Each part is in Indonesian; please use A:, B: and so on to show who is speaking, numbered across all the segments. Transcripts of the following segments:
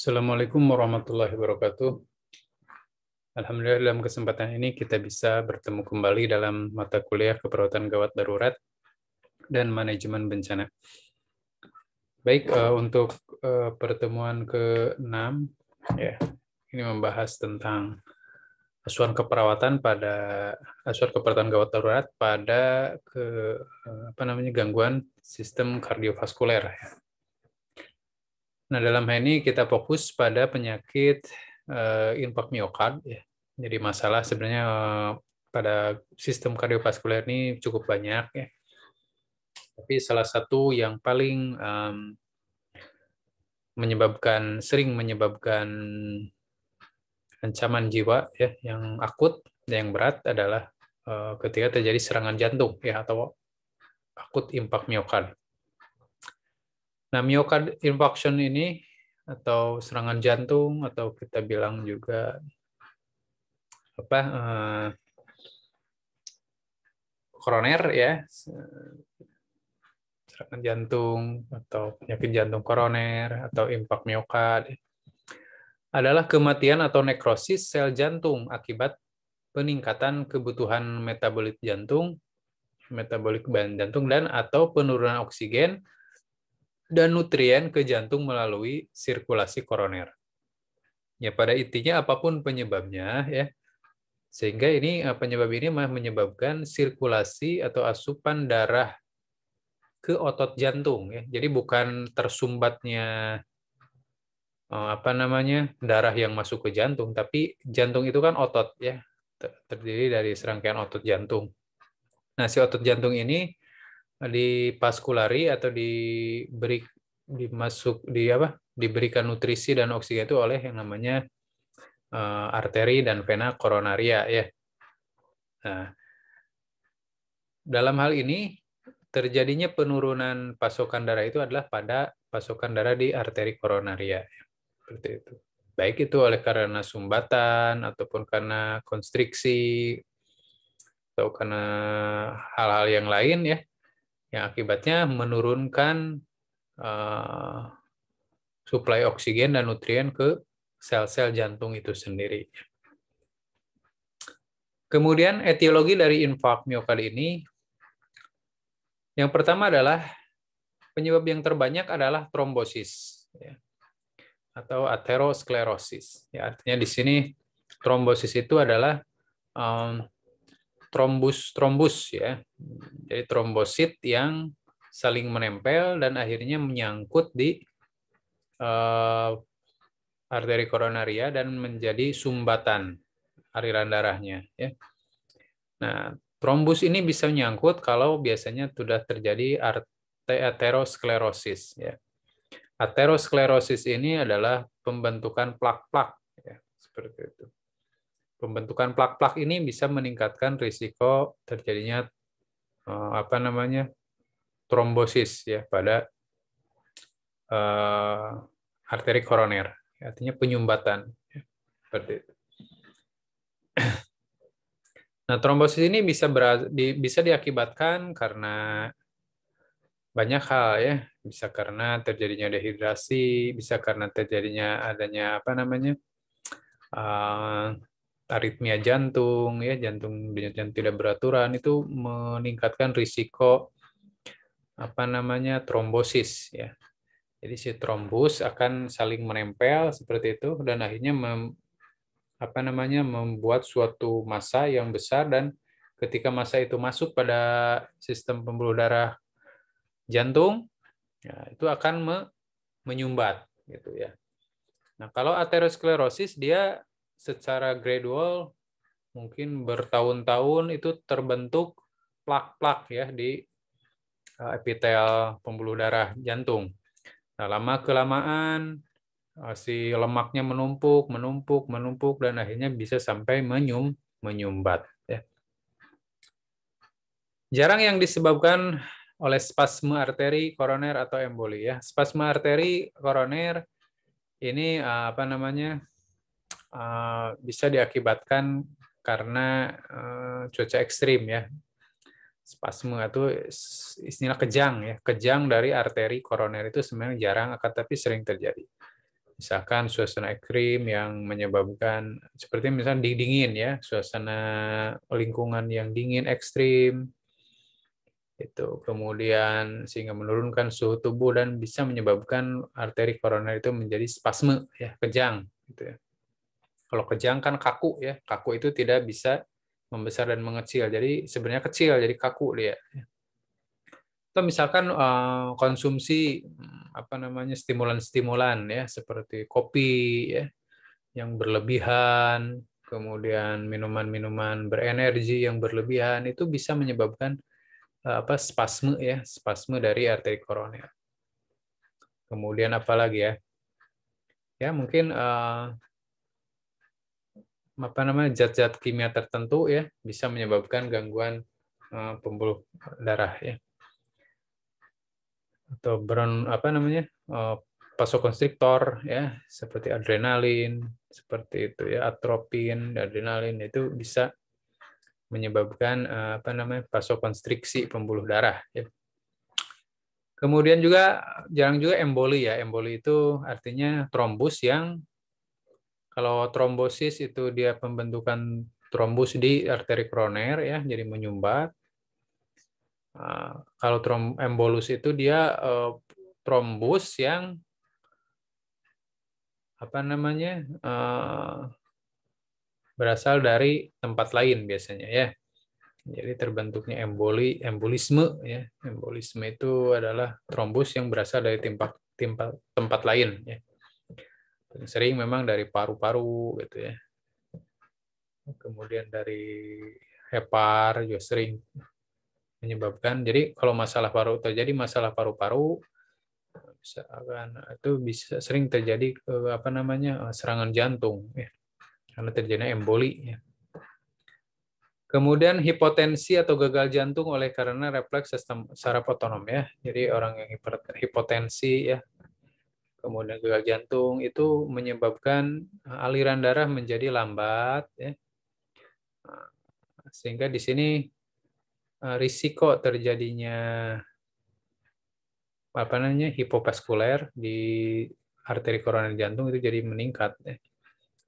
A: Assalamualaikum warahmatullahi wabarakatuh. Alhamdulillah dalam kesempatan ini kita bisa bertemu kembali dalam mata kuliah keperawatan gawat darurat dan manajemen bencana. Baik, untuk pertemuan ke-6, ya, ini membahas tentang asuhan keperawatan gawat darurat pada gangguan sistem kardiovaskuler. Nah, dalam hal ini kita fokus pada penyakit infark miokard, ya. Jadi masalah sebenarnya pada sistem kardiovaskuler ini cukup banyak, ya. Tapi salah satu yang paling sering menyebabkan ancaman jiwa, ya, yang akut, yang berat adalah ketika terjadi serangan jantung, ya, atau akut infark miokard. Nah, myocard infarction ini atau serangan jantung atau kita bilang juga koroner, ya, serangan jantung atau penyakit jantung koroner atau infark miokard adalah kematian atau nekrosis sel jantung akibat peningkatan kebutuhan metabolit jantung, metabolik bahan jantung, dan atau penurunan oksigen dan nutrien ke jantung melalui sirkulasi koroner. Ya, pada intinya apapun penyebabnya, ya, sehingga ini penyebab ini menyebabkan sirkulasi atau asupan darah ke otot jantung, ya. Jadi bukan tersumbatnya darah yang masuk ke jantung, tapi jantung itu kan otot, ya, terdiri dari serangkaian otot jantung. Nah, si otot jantung ini dipaskulari atau diberikan nutrisi dan oksigen itu oleh yang namanya arteri dan vena koronaria, ya. Nah, dalam hal ini terjadinya penurunan pasokan darah itu adalah pada pasokan darah di arteri koronaria, seperti itu. Baik itu oleh karena sumbatan ataupun karena konstriksi atau karena hal-hal yang lain, ya, yang akibatnya menurunkan suplai oksigen dan nutrien ke sel-sel jantung itu sendiri. Kemudian etiologi dari infark miokard ini, yang pertama adalah penyebab yang terbanyak adalah trombosis, ya, atau aterosklerosis. Ya, artinya di sini trombosis itu adalah trombus, ya. Jadi trombosit yang saling menempel dan akhirnya menyangkut di arteri koronaria dan menjadi sumbatan aliran darahnya, ya. Nah, trombus ini bisa menyangkut kalau biasanya sudah terjadi aterosklerosis, ya. Aterosklerosis ini adalah pembentukan plak-plak, ya, seperti itu. Pembentukan plak-plak ini bisa meningkatkan risiko terjadinya trombosis, ya, pada arteri koroner, artinya penyumbatan, ya, seperti itu. Nah, trombosis ini bisa diakibatkan karena banyak hal, ya. Bisa karena terjadinya dehidrasi, bisa karena terjadinya adanya aritmia jantung, ya, jantung tidak beraturan, itu meningkatkan risiko trombosis, ya. Jadi si trombus akan saling menempel seperti itu dan akhirnya membuat suatu massa yang besar, dan ketika massa itu masuk pada sistem pembuluh darah jantung, ya, itu akan menyumbat, gitu, ya. Nah, kalau aterosklerosis dia secara gradual mungkin bertahun-tahun itu terbentuk plak-plak, ya, di epitel pembuluh darah jantung. Nah, lama-kelamaan si lemaknya menumpuk dan akhirnya bisa sampai menyumbat, ya. Jarang yang disebabkan oleh spasme arteri koroner atau emboli, ya. Spasme arteri koroner ini bisa diakibatkan karena cuaca ekstrim, ya. Spasme itu istilah kejang, ya. Kejang dari arteri koroner itu sebenarnya jarang, akan tapi sering terjadi. Misalkan suasana ekstrim yang menyebabkan seperti misalnya dingin ya, suasana lingkungan yang dingin ekstrim itu kemudian sehingga menurunkan suhu tubuh dan bisa menyebabkan arteri koroner itu menjadi spasme ya, kejang gitu ya. Kalau kejang kan kaku ya, kaku itu tidak bisa membesar dan mengecil. Jadi sebenarnya kecil jadi kaku dia. Atau misalkan konsumsi apa namanya stimulan-stimulan ya seperti kopi ya yang berlebihan, kemudian minuman-minuman berenergi yang berlebihan itu bisa menyebabkan apa spasme ya, spasme dari arteri koroner. Kemudian apa lagi ya? Ya mungkin apa namanya zat-zat kimia tertentu ya bisa menyebabkan gangguan pembuluh darah ya. Atau apa namanya? Vasokonstriktor ya, seperti adrenalin, seperti itu ya, atropin, adrenalin itu bisa menyebabkan apa namanya? Vasokonstriksi pembuluh darah ya. Kemudian juga jarang juga emboli ya. Emboli itu artinya trombus yang kalau trombosis itu dia pembentukan trombus di arteri koroner ya, jadi menyumbat. Kalau embolus itu dia trombus yang apa namanya berasal dari tempat lain biasanya ya. Jadi terbentuknya embolisme ya. Embolisme itu adalah trombus yang berasal dari tempat lain ya. Sering memang dari paru-paru gitu ya. Kemudian dari hepar juga sering menyebabkan. Jadi kalau masalah paru terjadi masalah paru-paru itu bisa sering terjadi apa namanya serangan jantung ya. Karena terjadi emboli ya. Kemudian hipotensi atau gagal jantung oleh karena refleks sistem saraf otonom ya. Jadi orang yang hipotensi ya, kemudian gagal jantung itu menyebabkan aliran darah menjadi lambat ya. Sehingga di sini risiko terjadinya apa namanya hipovaskuler di arteri koroner jantung itu jadi meningkat ya.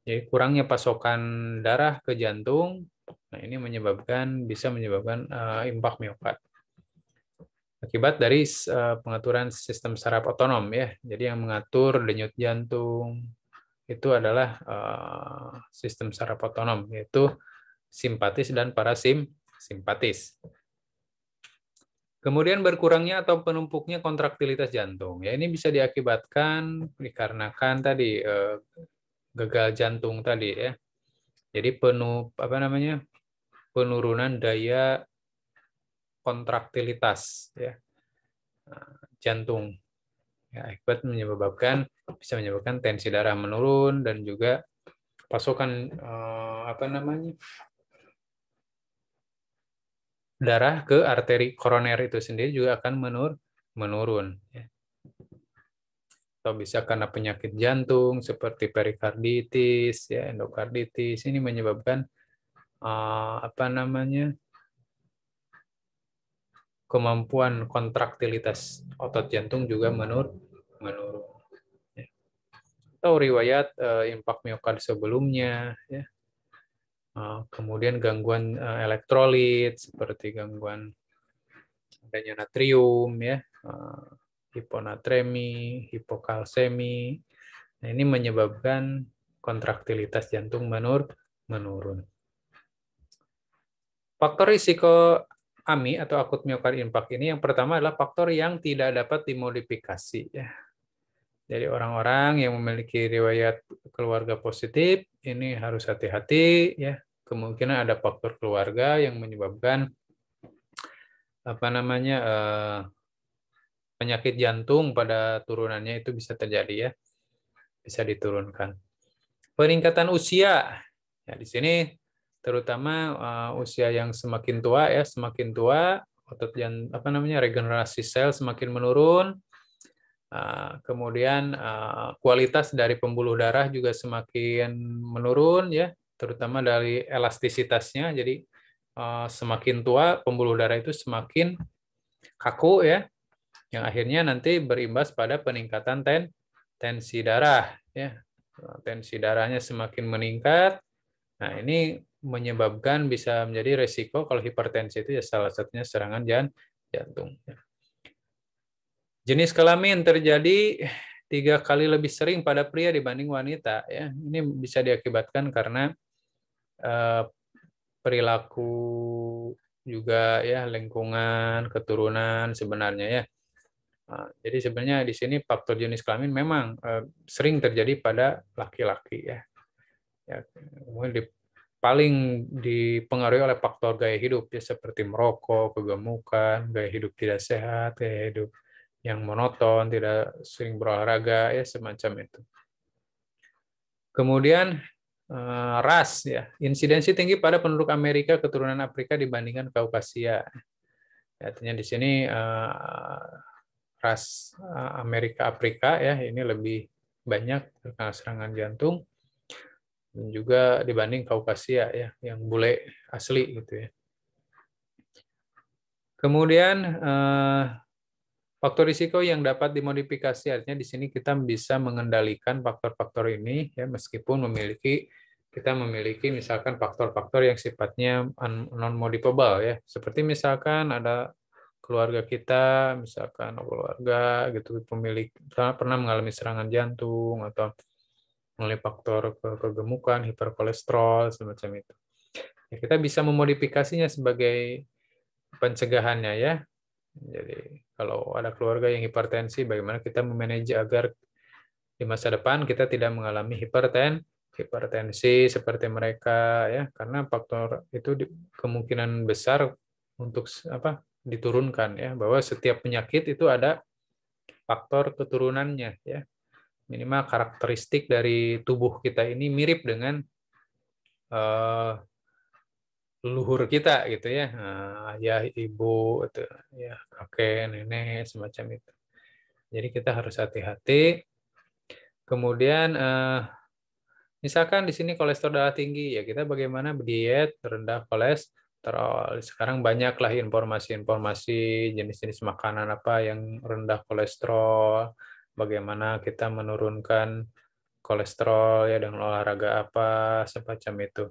A: Jadi kurangnya pasokan darah ke jantung, nah ini bisa menyebabkan impak miokard. Akibat dari pengaturan sistem saraf otonom ya. Jadi yang mengatur denyut jantung itu adalah sistem saraf otonom yaitu simpatis dan parasimpatis. Kemudian berkurangnya atau penumpuknya kontraktilitas jantung. Ya ini bisa diakibatkan dikarenakan tadi gagal jantung tadi ya. Jadi penurunan daya kontraktilitas ya jantung. Ya, akibat bisa menyebabkan tensi darah menurun dan juga pasokan darah ke arteri koroner itu sendiri juga akan menurun. Ya. Atau bisa karena penyakit jantung seperti perikarditis, ya endokarditis. Ini menyebabkan kemampuan kontraktilitas otot jantung juga menurun. Ya. Atau riwayat impak miokard sebelumnya, ya. Kemudian gangguan elektrolit seperti gangguan adanya natrium, ya, hiponatremi, hipokalsemi. Nah, ini menyebabkan kontraktilitas jantung menurun. Faktor risiko AMI atau akut miokard infark ini yang pertama adalah faktor yang tidak dapat dimodifikasi. Ya. Jadi orang-orang yang memiliki riwayat keluarga positif ini harus hati-hati ya. Kemungkinan ada faktor keluarga yang menyebabkan penyakit jantung pada turunannya itu bisa terjadi ya. Bisa diturunkan. Peningkatan usia. Ya, di sini terutama usia yang semakin tua ya, semakin tua otot regenerasi sel semakin menurun. Kemudian kualitas dari pembuluh darah juga semakin menurun ya, terutama dari elastisitasnya. Jadi semakin tua pembuluh darah itu semakin kaku ya, yang akhirnya nanti berimbas pada peningkatan tensi darah ya. Tensi darahnya semakin meningkat. Nah, ini menyebabkan bisa menjadi resiko kalau hipertensi itu ya salah satunya serangan jantung. Jenis kelamin terjadi 3 kali lebih sering pada pria dibanding wanita. Ya, ini bisa diakibatkan karena perilaku juga ya, lingkungan, keturunan sebenarnya ya. Nah, jadi sebenarnya di sini faktor jenis kelamin memang sering terjadi pada laki-laki ya. Ya, paling dipengaruhi oleh faktor gaya hidup ya, seperti merokok, kegemukan, gaya hidup tidak sehat, gaya hidup yang monoton, tidak sering berolahraga ya, semacam itu. Kemudian ras ya, insidensi tinggi pada penduduk Amerika keturunan Afrika dibandingkan Kaukasia. Artinya di sini ras Amerika Afrika ya, ini lebih banyak terkena serangan jantung, dan juga dibanding Kaukasia ya, yang bule asli gitu ya. Kemudian faktor risiko yang dapat dimodifikasi, artinya di sini kita bisa mengendalikan faktor-faktor ini ya, meskipun kita memiliki misalkan faktor-faktor yang sifatnya non-modifiable ya, seperti misalkan ada keluarga kita, misalkan keluarga gitu pemilik pernah mengalami serangan jantung atau mengalami faktor kegemukan, hiperkolesterol semacam itu. Ya, kita bisa memodifikasinya sebagai pencegahannya ya. Jadi kalau ada keluarga yang hipertensi, bagaimana kita memanage agar di masa depan kita tidak mengalami hipertensi seperti mereka ya, karena faktor itu kemungkinan besar untuk diturunkan ya, bahwa setiap penyakit itu ada faktor keturunannya ya. Minimal karakteristik dari tubuh kita ini mirip dengan leluhur kita gitu ya, ayah, ibu, itu ya, kakek, nenek, semacam itu. Jadi kita harus hati-hati. Kemudian misalkan di sini kolesterol darah tinggi, ya kita bagaimana berdiet rendah kolesterol. Sekarang banyaklah informasi-informasi jenis-jenis makanan apa yang rendah kolesterol, bagaimana kita menurunkan kolesterol ya dengan olahraga apa, semacam itu.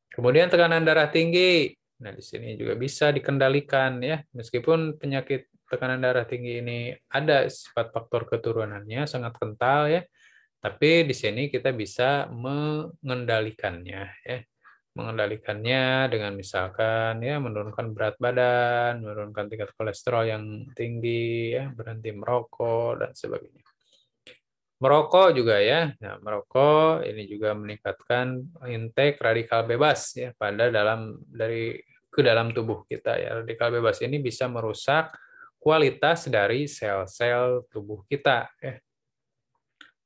A: Kemudian tekanan darah tinggi. Nah, di sini juga bisa dikendalikan ya. Meskipun penyakit tekanan darah tinggi ini ada sifat faktor keturunannya sangat kental ya, tapi di sini kita bisa mengendalikannya ya. Mengendalikannya dengan misalkan ya menurunkan berat badan, menurunkan tingkat kolesterol yang tinggi ya, berhenti merokok dan sebagainya. Merokok juga ya. Nah, merokok ini juga meningkatkan intake radikal bebas ya ke dalam tubuh kita ya. Radikal bebas ini bisa merusak kualitas dari sel-sel tubuh kita ya.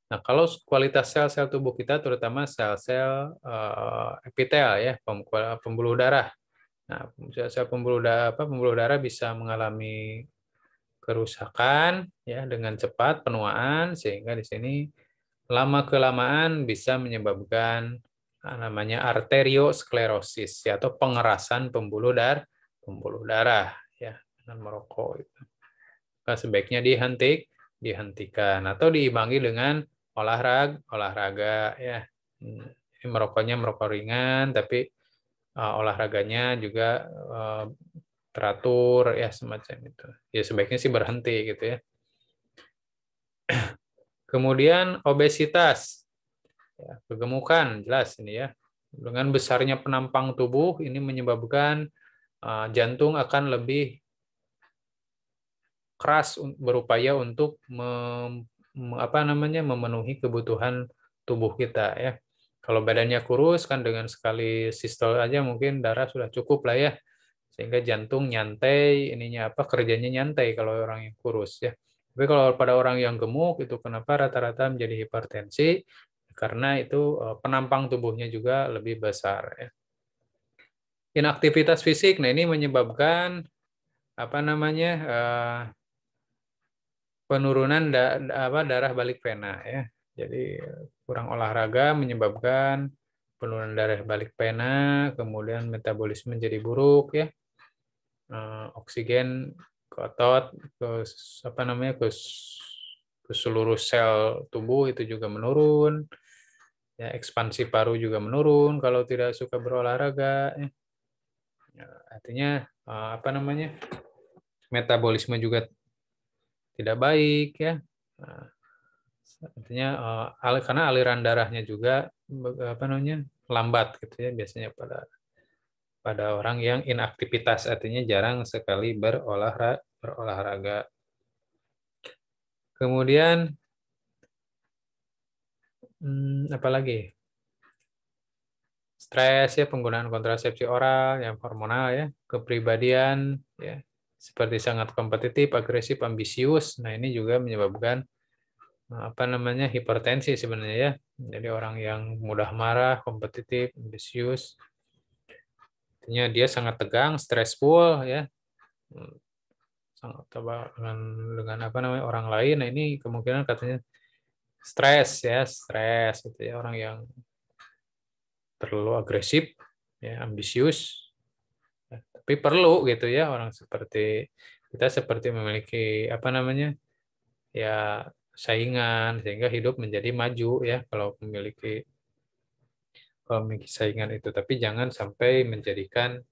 A: Nah, kalau kualitas sel-sel tubuh kita terutama sel-sel epitel ya, pembuluh darah. Nah, sel-sel pembuluh darah bisa mengalami kerusakan ya dengan cepat, penuaan, sehingga di sini lama kelamaan bisa menyebabkan namanya arteriosklerosis ya, atau pengerasan pembuluh darah ya dengan merokok itu. Maka sebaiknya dihentikan atau diimbangi dengan olahraga ya. Ini merokoknya merokok ringan, tapi olahraganya juga teratur ya, semacam itu. Ya sebaiknya sih berhenti gitu ya. Kemudian obesitas, ya, kegemukan jelas ini ya. Dengan besarnya penampang tubuh ini menyebabkan jantung akan lebih keras berupaya untuk memenuhi kebutuhan tubuh kita ya. Kalau badannya kurus kan dengan sekali sistol aja mungkin darah sudah cukup lah ya. Sehingga jantung nyantai, kerjanya nyantai kalau orang yang kurus ya. Tapi kalau pada orang yang gemuk itu kenapa rata-rata menjadi hipertensi? Karena itu penampang tubuhnya juga lebih besar ya. Inaktivitas fisik, nah ini menyebabkan penurunan darah balik vena ya. Jadi kurang olahraga menyebabkan penurunan darah balik vena, kemudian metabolisme menjadi buruk ya. Oksigen ke otot, ke ke seluruh sel tubuh itu juga menurun. Ya, ekspansi paru juga menurun kalau tidak suka berolahraga. Ya, artinya apa namanya, metabolisme juga tidak baik ya. Nah, artinya karena aliran darahnya juga apa namanya, lambat gitu ya biasanya pada orang yang inaktivitas, artinya jarang sekali berolahraga. Kemudian apa lagi? Stres ya, penggunaan kontrasepsi oral yang hormonal ya, kepribadian ya, seperti sangat kompetitif, agresif, ambisius. Nah, ini juga menyebabkan apa namanya, hipertensi sebenarnya ya. Jadi orang yang mudah marah, kompetitif, ambisius, artinya dia sangat tegang, stressful ya, sangat dengan apa namanya, orang lain. Nah, ini kemungkinan katanya stres ya, stres gitu ya, orang yang terlalu agresif ya, ambisius. Tapi perlu gitu ya, orang seperti kita seperti memiliki apa namanya, ya, saingan sehingga hidup menjadi maju ya kalau memiliki saingan itu. Tapi jangan sampai menjadikan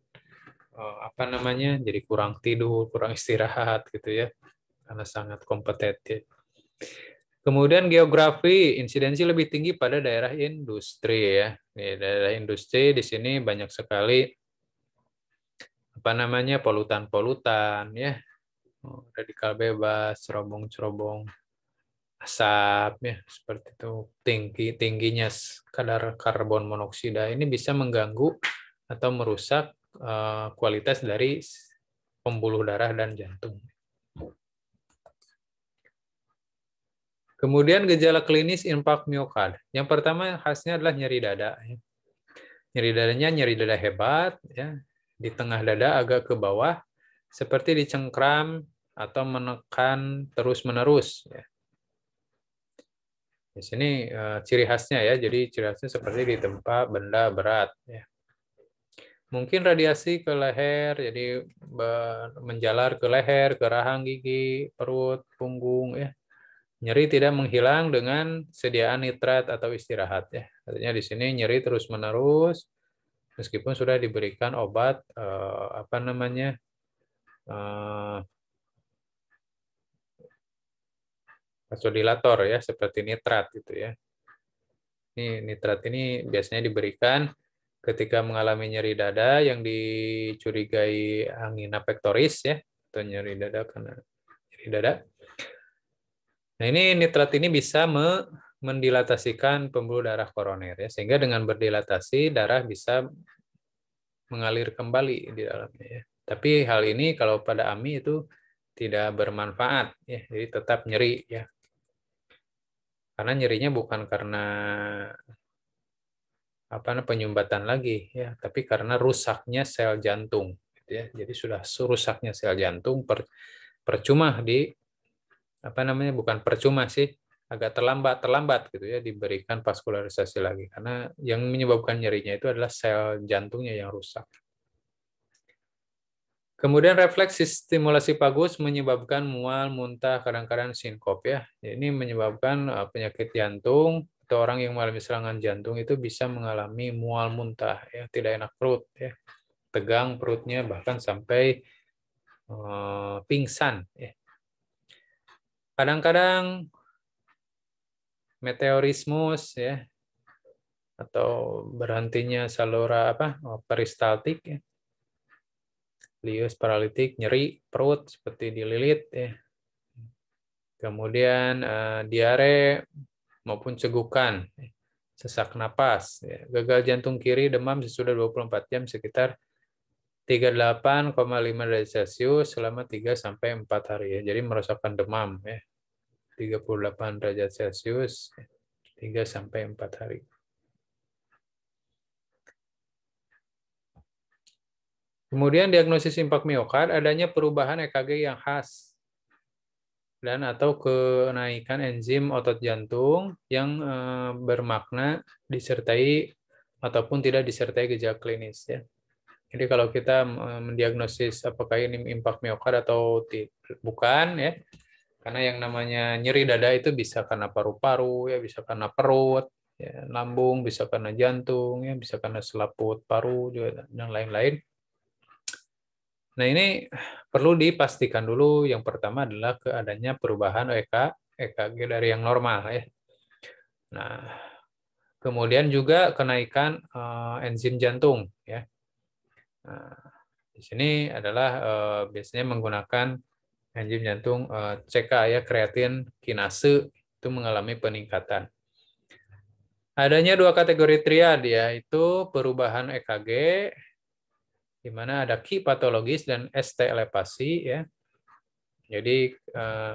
A: apa namanya, jadi kurang tidur, kurang istirahat gitu ya, karena sangat kompetitif. Kemudian geografi, insidensi lebih tinggi pada daerah industri ya. Di daerah industri di sini banyak sekali apa namanya, polutan-polutan ya, radikal bebas, cerobong-cerobong asap ya, seperti itu. Tingginya kadar karbon monoksida ini bisa mengganggu atau merusak kualitas dari pembuluh darah dan jantung. Kemudian gejala klinis infark miokard. Yang pertama khasnya adalah nyeri dada. Nyeri dadanya nyeri dada hebat, ya, di tengah dada agak ke bawah, seperti dicengkram atau menekan terus-menerus. Ya. Di sini ciri khasnya ya, jadi ciri khasnya seperti ditempa benda berat. Ya. Mungkin radiasi ke leher, jadi menjalar ke leher, ke rahang gigi, perut, punggung, ya. Nyeri tidak menghilang dengan sediaan nitrat atau istirahat ya. Artinya di sini nyeri terus-menerus meskipun sudah diberikan obat apa namanya, vasodilator ya, seperti nitrat gitu ya. Ini nitrat ini biasanya diberikan ketika mengalami nyeri dada yang dicurigai angina pectoris ya, atau nyeri dada karena nyeri dada. Nah, ini nitrat ini bisa mendilatasikan pembuluh darah koroner ya, sehingga dengan berdilatasi darah bisa mengalir kembali di dalamnya ya. Tapi hal ini kalau pada AMI itu tidak bermanfaat ya, jadi tetap nyeri ya. Karena nyerinya bukan karena penyumbatan lagi ya, tapi karena rusaknya sel jantung gitu ya. Jadi sudah rusaknya sel jantung, percuma bukan percuma sih, agak terlambat gitu ya diberikan vaskularisasi lagi, karena yang menyebabkan nyerinya itu adalah sel jantungnya yang rusak. Kemudian refleks stimulasi vagus menyebabkan mual, muntah, kadang-kadang sinkop ya. Ini menyebabkan penyakit jantung atau orang yang mengalami serangan jantung itu bisa mengalami mual, muntah ya, tidak enak perut ya. Tegang perutnya bahkan sampai pingsan ya. Kadang-kadang meteorismus ya, atau berhentinya saluran peristaltik ya. Lius paralitik, nyeri perut seperti dililit ya. Kemudian diare maupun cegukan, sesak napas, ya. Gagal jantung kiri, demam sesudah 24 jam sekitar 38,5 derajat Celcius selama 3-4 hari ya. Jadi merasakan demam ya. 38 derajat Celcius 3-4 hari. Kemudian diagnosis infark miokard, adanya perubahan EKG yang khas dan atau kenaikan enzim otot jantung yang bermakna disertai ataupun tidak disertai gejala klinis ya. Jadi kalau kita mendiagnosis apakah ini infark miokard atau bukan ya, Karena yang namanya nyeri dada itu bisa karena paru-paru, ya bisa karena perut, ya, lambung, bisa karena jantung, ya bisa karena selaput paru juga dan lain-lain. Nah, ini perlu dipastikan dulu. Yang pertama adalah keadaannya perubahan EKG dari yang normal ya. Nah, kemudian juga kenaikan enzim jantung ya. Nah, di sini adalah biasanya menggunakan enzim jantung CK ya, kreatin kinase itu mengalami peningkatan. Adanya dua kategori triad yaitu perubahan EKG di mana ada Q patologis dan ST elevasi ya. Jadi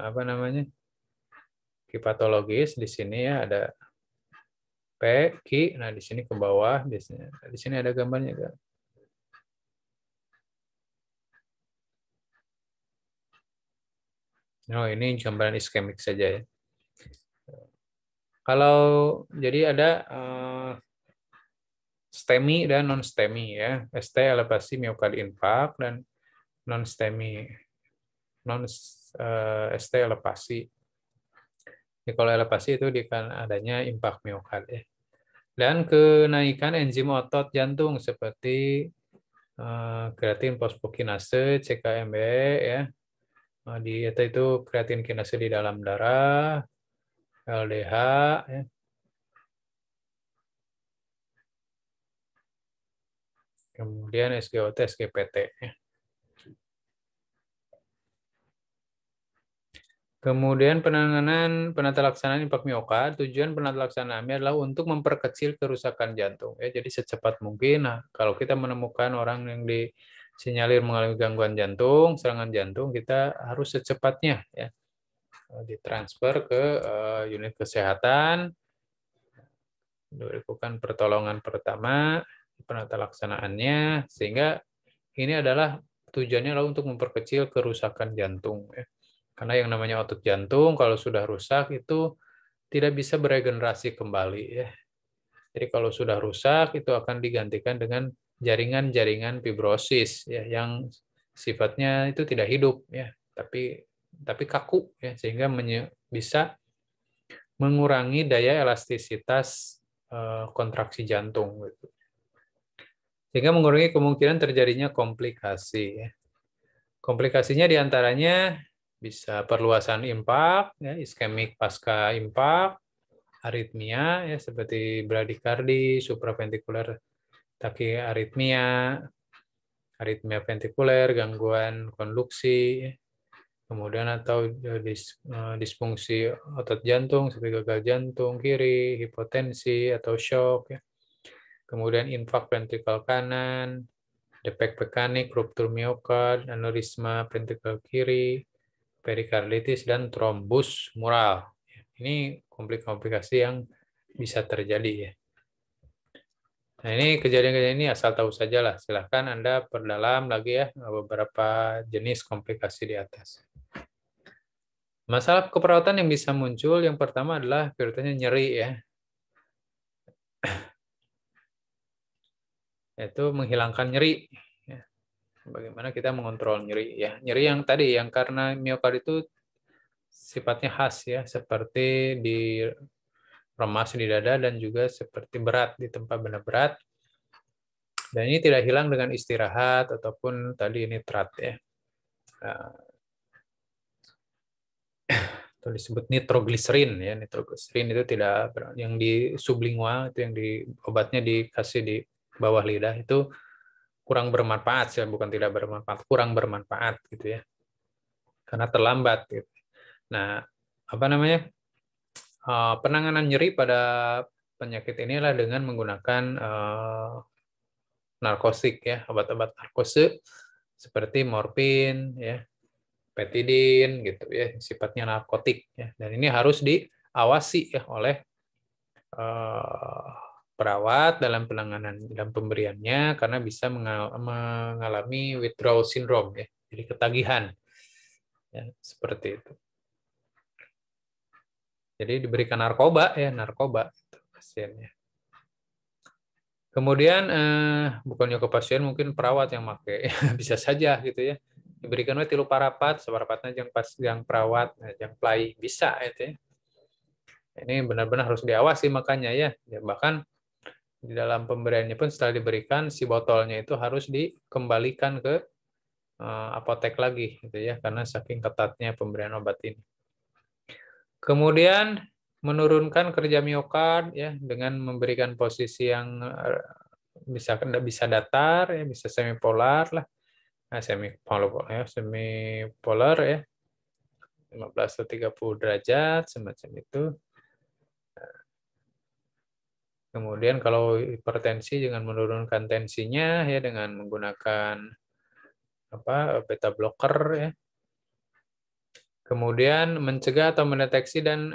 A: apa namanya? Q patologis di sini ya ada P, Q. Nah, di sini ke bawah biasanya. Di sini ada gambarnya enggak? Oh, ini gambaran iskemik saja ya. Kalau jadi ada STEMI dan non-STEMI ya. ST elevasi miokard infark dan non-STEMI ST elevasi. Jadi kalau elevasi itu adanya infark miokard ya. Dan kenaikan enzim otot jantung seperti kreatin fosfokinase, CKMB ya. Itu kreatin kinase di dalam darah, LDH ya. Kemudian SGOT, SGPT ya. Kemudian penata laksanaan infark miokard, tujuan penata laksanaannya adalah untuk memperkecil kerusakan jantung. Ya, jadi secepat mungkin, nah, kalau kita menemukan orang yang disinyalir mengalami gangguan jantung, serangan jantung, kita harus secepatnya ya ditransfer ke unit kesehatan, dilakukan pertolongan pertama, penata laksanaannya, sehingga ini adalah tujuannya adalah untuk memperkecil kerusakan jantung. Ya. Karena yang namanya otot jantung kalau sudah rusak itu tidak bisa beregenerasi kembali. Ya. Jadi kalau sudah rusak itu akan digantikan dengan jaringan-jaringan fibrosis ya, yang sifatnya itu tidak hidup ya, tapi kaku ya, sehingga bisa mengurangi daya elastisitas kontraksi jantung. Gitu. Sehingga mengurangi kemungkinan terjadinya komplikasi. Ya. Komplikasinya diantaranya bisa perluasan impak, ya, iskemik pasca impak, aritmia ya seperti bradikardi, supraventikuler takiaritmia, aritmia ventikuler, gangguan konduksi, kemudian atau disfungsi otot jantung seperti gagal jantung kiri, hipotensi atau shock, ya. Kemudian infark ventrikal kanan, defek mekanik, ruptur miokard, aneurisma ventrikal kiri, perikarditis, dan trombus mural. Ini komplikasi yang bisa terjadi ya. Nah, ini kejadian-kejadian ini asal tahu saja lah. Silahkan Anda perdalam lagi ya beberapa jenis komplikasi di atas. Masalah keperawatan yang bisa muncul, yang pertama adalah biasanya nyeri ya. Yaitu menghilangkan nyeri. Ya. Bagaimana kita mengontrol nyeri ya. Nyeri yang tadi, yang karena miokard itu sifatnya khas ya, seperti di remas di dada dan juga seperti berat di tempat benda berat. Dan ini tidak hilang dengan istirahat ataupun tadi nitrat ya. Atau disebut nitrogliserin ya. Nitrogliserin itu tidak yang di sublingual itu yang di obatnya dikasih di bawah lidah itu kurang bermanfaat ya, bukan tidak bermanfaat, kurang bermanfaat gitu ya. Karena terlambat gitu. Nah, apa namanya? Penanganan nyeri pada penyakit inilah dengan menggunakan narkotik ya, obat-obat narkose seperti morfin ya, petidin gitu ya, sifatnya narkotik ya. Dan ini harus diawasi ya oleh perawat dalam penanganan dan pemberiannya karena bisa mengalami withdrawal syndrome ya. Jadi ketagihan. Ya, seperti itu. Jadi diberikan narkoba ya, narkoba gitu, pasiennya. Kemudian bukannya ke pasien mungkin perawat yang pakai bisa saja gitu ya. diberikan we 3 parapat, saparapatna jeung pas yang perawat, yang play bisa itu ya. Ini benar-benar harus diawasi makanya ya. Bahkan di dalam pemberiannya pun setelah diberikan si botolnya itu harus dikembalikan ke apotek lagi gitu ya karena saking ketatnya pemberian obat ini. Kemudian menurunkan kerja miokard ya dengan memberikan posisi yang bisa datar ya, bisa semipolar lah. Nah, semipolar ya. 15 atau 30 derajat semacam itu. Kemudian kalau hipertensi dengan menurunkan tensinya ya dengan menggunakan beta blocker ya. Kemudian mencegah atau mendeteksi dan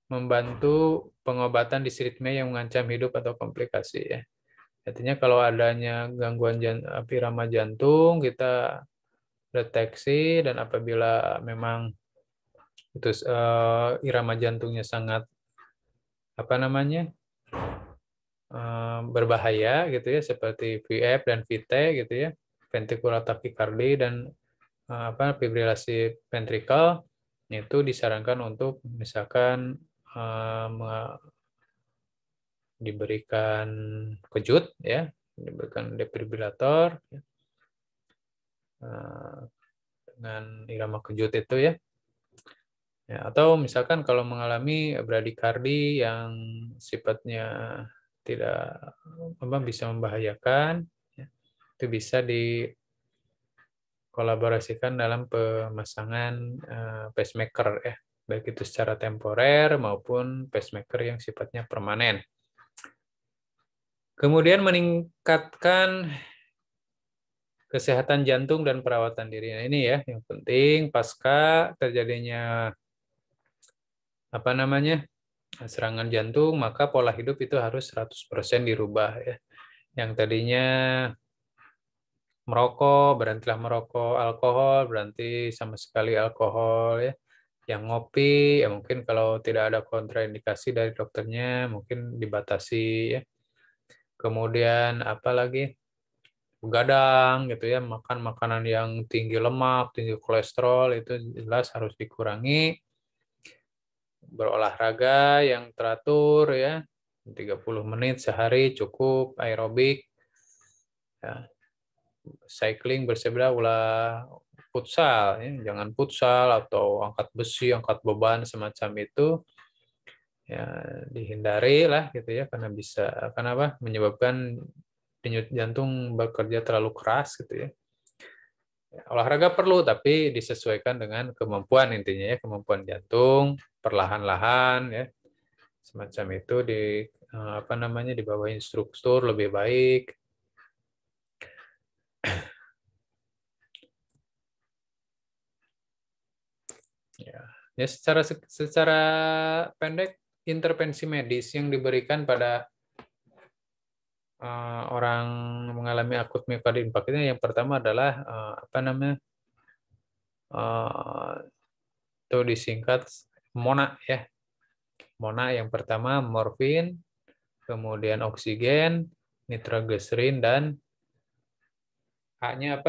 A: membantu pengobatan disritmia yang mengancam hidup atau komplikasi ya. Artinya kalau adanya gangguan irama jantung kita deteksi dan apabila memang itu irama jantungnya sangat berbahaya gitu ya seperti VF dan VT gitu ya, ventricular tachycardia dan fibrilasi ventrikel itu disarankan untuk misalkan diberikan kejut ya, diberikan defibrilator ya, dengan irama kejut itu ya. Ya, atau misalkan kalau mengalami bradikardi yang sifatnya tidak bisa membahayakan, ya, itu bisa dikolaborasikan dalam pemasangan pacemaker ya, baik itu secara temporer maupun pacemaker yang sifatnya permanen. Kemudian meningkatkan kesehatan jantung dan perawatan diri. Nah, ini ya yang penting pasca terjadinya serangan jantung, maka pola hidup itu harus 100% dirubah ya. Yang tadinya merokok, berhentilah merokok, alkohol, berhenti sama sekali alkohol ya. Yang ngopi, ya mungkin kalau tidak ada kontraindikasi dari dokternya, mungkin dibatasi ya. Kemudian apalagi begadang gitu ya, makan makanan yang tinggi lemak, tinggi kolesterol itu jelas harus dikurangi. Berolahraga yang teratur ya, 30 menit sehari cukup, aerobik. Ya. Cycling bersepeda ulah futsal ya, jangan futsal atau angkat besi, angkat beban semacam itu. Ya, dihindari lah gitu ya karena bisa menyebabkan denyut jantung bekerja terlalu keras gitu ya. Olahraga perlu tapi disesuaikan dengan kemampuan intinya ya, kemampuan jantung perlahan-lahan ya. Semacam itu di bawah instruktur lebih baik. Ya secara pendek intervensi medis yang diberikan pada orang mengalami akut miocardial infarct ini yang pertama adalah itu disingkat MONA ya. MONA yang pertama morfin, kemudian oksigen, nitroglycerin dan A-nya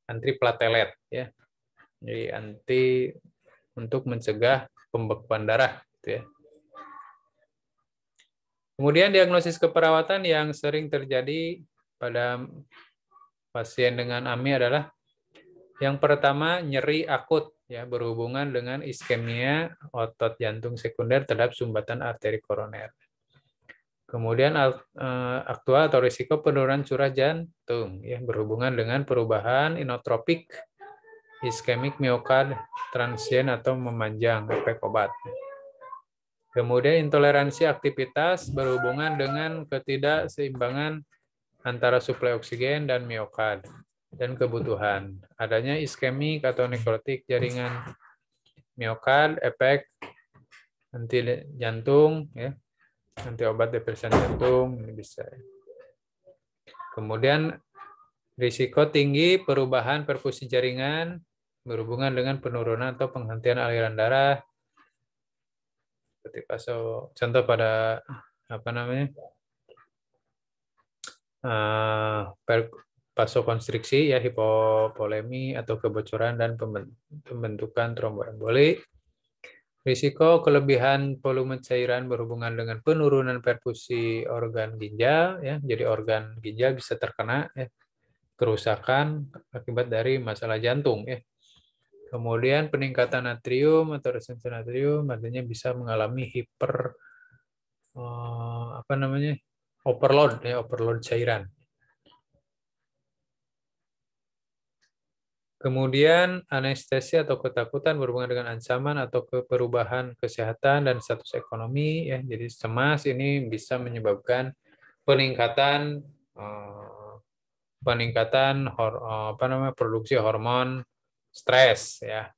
A: antiplatelet ya. Jadi untuk mencegah pembekuan darah gitu ya. Kemudian diagnosis keperawatan yang sering terjadi pada pasien dengan AMI adalah yang pertama nyeri akut ya berhubungan dengan iskemia otot jantung sekunder terhadap sumbatan arteri koroner. Kemudian aktual atau risiko penurunan curah jantung ya berhubungan dengan perubahan inotropik iskemik miokard transient atau memanjang efek obat. Kemudian intoleransi aktivitas berhubungan dengan ketidakseimbangan antara suplai oksigen dan miokard dan kebutuhan. Adanya iskemik atau nekrotik jaringan miokard, efek anti jantung, ya, anti obat depresan jantung ini bisa. Kemudian risiko tinggi perubahan perfusi jaringan berhubungan dengan penurunan atau penghentian aliran darah. Seperti contoh pada vasokonstriksi, ya hipopolemi atau kebocoran dan pembentukan tromboemboli. Risiko kelebihan volume cairan berhubungan dengan penurunan perfusi organ ginjal, ya. Jadi organ ginjal bisa terkena, ya, kerusakan akibat dari masalah jantung, ya. Kemudian peningkatan natrium atau retensi natrium artinya bisa mengalami overload, ya, overload cairan. Kemudian anestesi atau ketakutan berhubungan dengan ancaman atau perubahan kesehatan dan status ekonomi, ya. Jadi cemas ini bisa menyebabkan peningkatan produksi hormon stres, ya.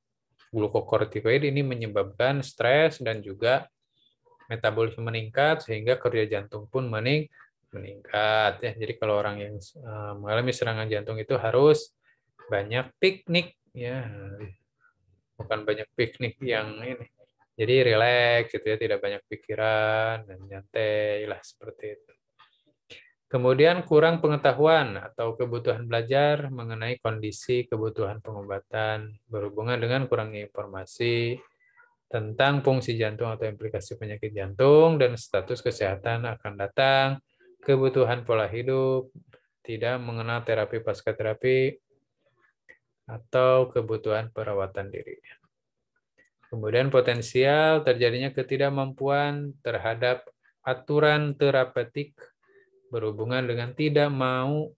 A: Glukokortikoid ini menyebabkan stres dan juga metabolisme meningkat sehingga kerja jantung pun meningkat, ya. Jadi kalau orang yang mengalami serangan jantung itu harus banyak piknik, ya, bukan banyak piknik yang ini. Jadi rileks gitu, ya, tidak banyak pikiran dan nyantai lah seperti itu. Kemudian kurang pengetahuan atau kebutuhan belajar mengenai kondisi kebutuhan pengobatan berhubungan dengan kurangnya informasi tentang fungsi jantung atau implikasi penyakit jantung dan status kesehatan akan datang, kebutuhan pola hidup, tidak mengenal terapi pasca terapi, atau kebutuhan perawatan diri. Kemudian potensial terjadinya ketidakmampuan terhadap aturan terapeutik berhubungan dengan tidak mau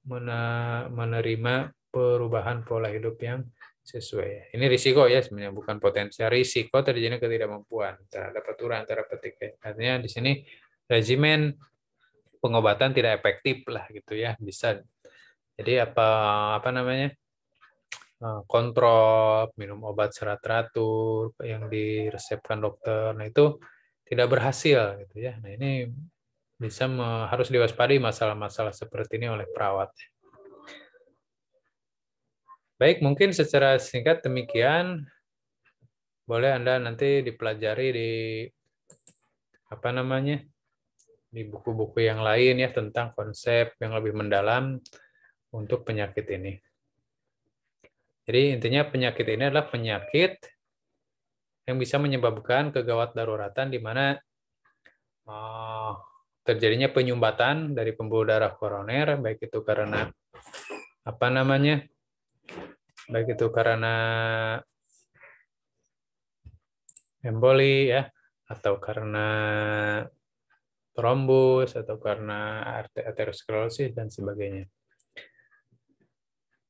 A: menerima perubahan pola hidup yang sesuai. Ini risiko, ya, sebenarnya bukan potensial. Risiko terjadinya ketidakmampuan terhadap aturan terapeutik. Artinya di sini regimen pengobatan tidak efektif lah gitu, ya, bisa. Jadi apa namanya? Kontrol, minum obat serat teratur yang diresepkan dokter, nah itu tidak berhasil gitu, ya. Nah ini bisa harus diwaspadai masalah-masalah seperti ini oleh perawat. Baik, mungkin secara singkat demikian. Boleh Anda nanti dipelajari di buku-buku yang lain, ya, tentang konsep yang lebih mendalam untuk penyakit ini. Jadi intinya penyakit ini adalah penyakit yang bisa menyebabkan kegawat daruratan di mana terjadinya penyumbatan dari pembuluh darah koroner, baik itu karena emboli, ya, atau karena trombus, atau karena aterosklerosis dan sebagainya.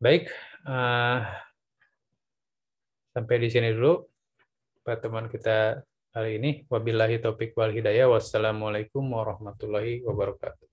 A: Baik, sampai di sini dulu pertemuan kita kali ini. Wabillahi taufik wal hidayah. Wassalamualaikum warahmatullahi wabarakatuh.